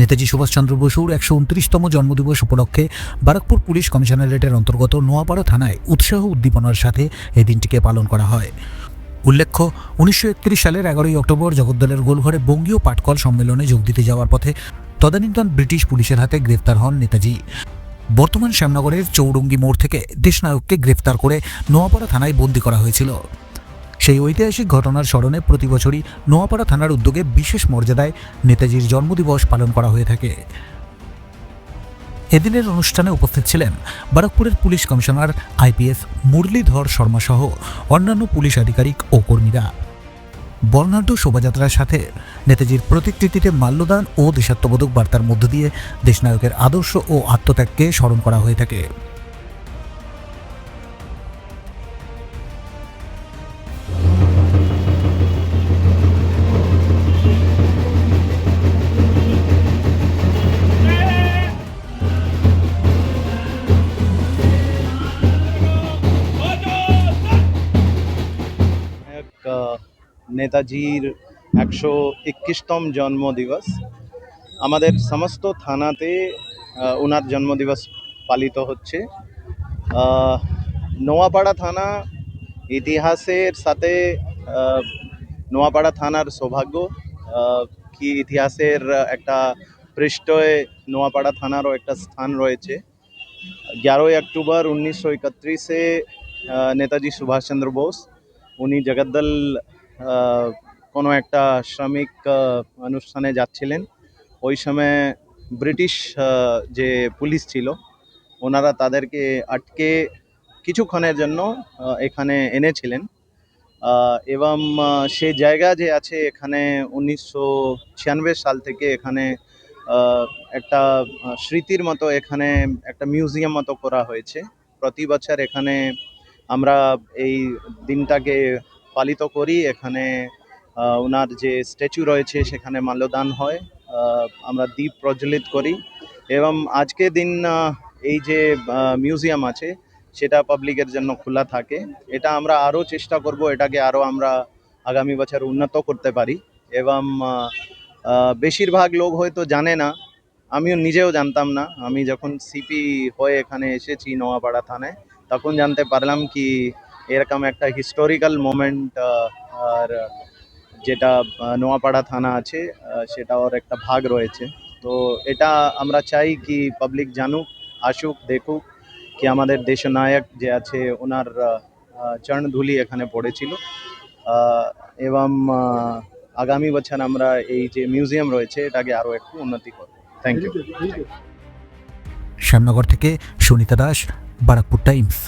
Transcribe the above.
নেতাজি সুভাষচন্দ্র বসুর ১২৯তম জন্মদিবস উপলক্ষে বারাকপুর পুলিশ কমিশনারেটের অন্তর্গত নোয়াপাড়া থানায় উৎসাহ উদ্দীপনার সাথে এই দিনটিকে পালন করা হয়। উল্লেখ্য, ১৯৩১ সালের ১১ই অক্টোবর জগদ্দলের গোলঘরে বঙ্গীয় পাটকল সম্মেলনে যোগ দিতে যাওয়ার পথে তদানীন্তন ব্রিটিশ পুলিশের হাতে গ্রেফতার হন নেতাজি। বর্তমান শ্যামনগরের চৌরঙ্গি মোড় থেকে দেশনায়ককে গ্রেফতার করে নোয়াপাড়া থানায় বন্দী করা হয়েছিল। সেই ঐতিহাসিক ঘটনার স্মরণে প্রতি বছরই নোয়াপাড়া থানার উদ্যোগে বিশেষ মর্যাদায় নেতাজির জন্মদিবস পালন করা হয়ে থাকে। এদিনের অনুষ্ঠানে উপস্থিত ছিলেন বারাকপুরের police commissioner IPS Muralidhar Sharma সহ অন্যান্য পুলিশ আধিকারিক ও কর্মীরা। বর্ণাঢ্য শোভাযাত্রার সাথে নেতাজির প্রতিকৃতিতে মাল্যদান ও দেশাত্মবোধক বার্তার মধ্য দিয়ে দেশনায়কের আদর্শ ও আত্মত্যাগকে স্মরণ করা হয়ে থাকে। নেতাজির ১২১তম জন্মদিবস আমাদের সমস্ত থানাতে ওনার জন্মদিবস পালিত হচ্ছে। নোয়াপাড়া থানা ইতিহাসের সাথে নোয়াপাড়া থানার সৌভাগ্য কি ইতিহাসের একটা পৃষ্ঠে নোয়াপাড়া থানারও একটা স্থান রয়েছে। 11ই অক্টোবর 1931-এ নেতাজি সুভাষচন্দ্র বোস উনি জগদ্দল কোনো একটা শ্রমিক অনুষ্ঠানে যাচ্ছিলেন। ওই সময় ব্রিটিশ যে পুলিশ ছিল ওনারা তাদেরকে আটকে কিছুক্ষণের জন্য এখানে এনেছিলেন এবং সে জায়গা যে আছে এখানে 1996 সাল থেকে এখানে একটা স্মৃতির মতো এখানে একটা মিউজিয়াম মতো করা হয়েছে। প্রতি বছর এখানে আমরা এই দিনটাকে পালিত করি। এখানে ওনার যে স্ট্যাচু রয়েছে সেখানে মাল্যদান হয়, আমরা দ্বীপ প্রজ্বলিত করি এবং আজকে দিন এই যে মিউজিয়াম আছে সেটা পাবলিকের জন্য খোলা থাকে। এটা আমরা আরও চেষ্টা করব এটাকে আরও আমরা আগামী বছর উন্নত করতে পারি এবং বেশিরভাগ লোক হয়তো জানে না, আমিও নিজেও জানতাম না। আমি যখন সিপি হয়ে এখানে এসেছি নোয়াপাড়া থানায় তখন জানতে পারলাম কি এরকম একটা হিস্টোরিক্যাল মোমেন্ট আর যেটা নোয়াপাড়া থানা আছে সেটা ওর একটা ভাগ রয়েছে। তো এটা আমরা চাই কি পাবলিক জানুক, আসুক, দেখুক কি আমাদের দেশনায়ক যে আছে ওনার চরণধুলি এখানে পড়েছিল এবং আগামী বছর আমরা এই যে মিউজিয়াম রয়েছে এটাকে আরও একটু উন্নতি করব। Thank you. শ্যামনগর থেকে সুনিতা দাস, বারাকপুর টাইমস।